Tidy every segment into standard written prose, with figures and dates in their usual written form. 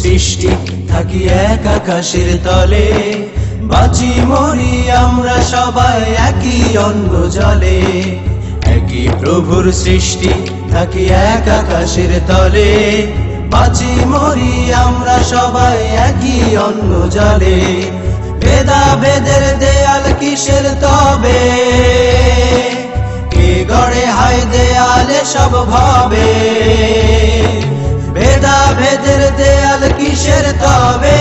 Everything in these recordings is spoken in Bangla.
সৃষ্টি থাকি এক আকাশের তলে, বাঁচি মরি আমরা সবাই একই অন্ন জলে। একই প্রভুর সৃষ্টি থাকি এক আকাশের তলে, বাঁচি মরি আমরা সবাই একই অন্ন জলে। ভেদাভেদের দেয়াল কিসের তবে, কে গড়ে হায় দেয়ালে সব ভাবে। ভেদাভেদের দেয়াল কিসের তবে,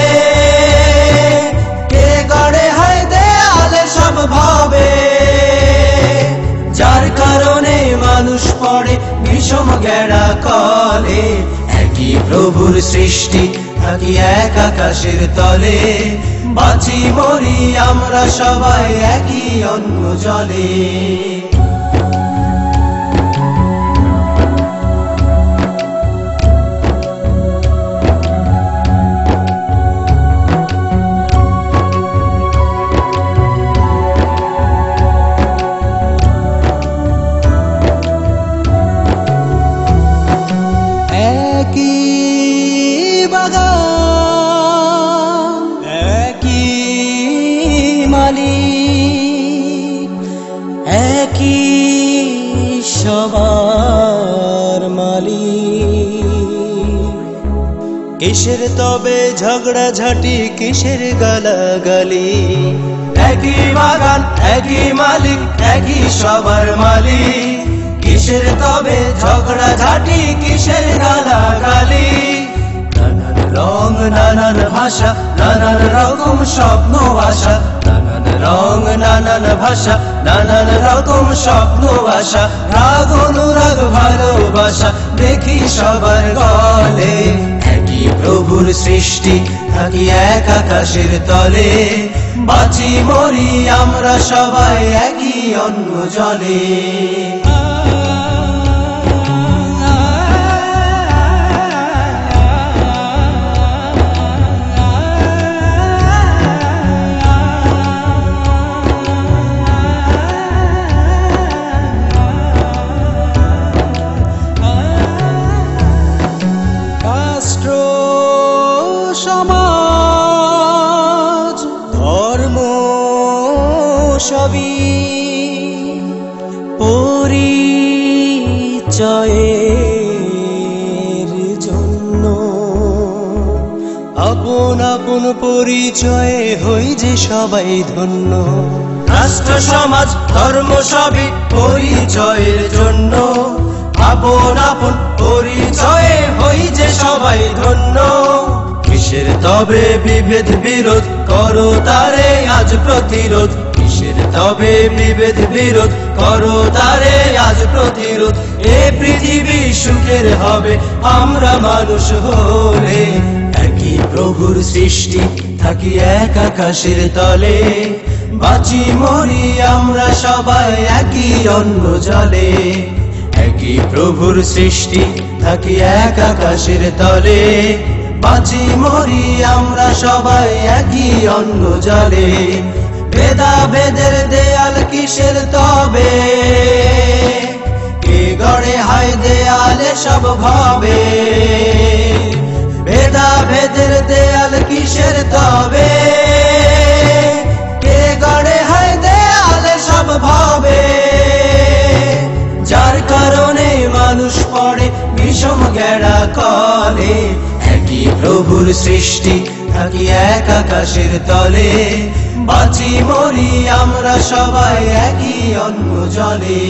কে গড়ে হায় দেয়ালে সব ভাবে। যার কারণে মানুষ পড়ে বিষম গেড়া কলে, একই প্রভুর সৃষ্টি থাকি এক আকাশের তলে, বাঁচি মরি আমরা সবাই একই অন্ন জলে। একই সবার মালিক, কিসের তবে ঝগড়াঝাটি কিসের গালাগালি। একই বাগান একই মালিক একই সবার মালিক, কিসের তবে ঝগড়াঝাটি কিসের গালাগালি। নানান রং নানান ভাষা নানান রকম স্বপ্ন আশা, নানান রং নানান ভাষা নানান রকম স্বপ্ন আশা। রাগ অনুরাগ ভালোবাসা দেখি সবার গলে, একই প্রভুর সৃষ্টি থাকি এক আকাশের তলে, বাঁচি মরি আমরা সবাই একই অন্ন জলে। সমাজ ধর্ম সবই পরিচয়ের জন্য, আপন আপন পরিচয়ে হই যে সবাই ধন্য। রাষ্ট্র সমাজ ধর্ম সবই পরিচয়ের জন্য, আপন আপন পরিচয়ে হই যে সবাই ধন্য। কিসের তবে বিভেদ বিরোধ করো তারে আজ প্রতিরোধ, কিসের তবে বিভেদ বিরোধ করো তারে আজ প্রতিরোধ। এ পৃথিবী সুখের হবে আমরা মানুষ হলে, একই প্রভুর সৃষ্টি থাকি এক আকাশের তলে, বাঁচি মরি আমরা সবাই একই অন্ন জলে। একই প্রভুর সৃষ্টি থাকি এক আকাশের তলে, বাঁচি মরি আমরা সবাই একই অন্ন জলে। ভেদাভেদের দেয়াল কিসের তবে, কে গড়ে হায় দেয়ালে সব ভাবে। ভেদাভেদের দেয়াল কিসের তবে, কে গড়ে হায় দেয়ালে সব ভাবে। যার কারণে মানুষ পড়ে বিষম গেড়া কলে, একই প্রভুর সৃষ্টি থাকি এক আকাশের তলে, বাঁচি মরি আমরা সবাই একই অন্ন জলে।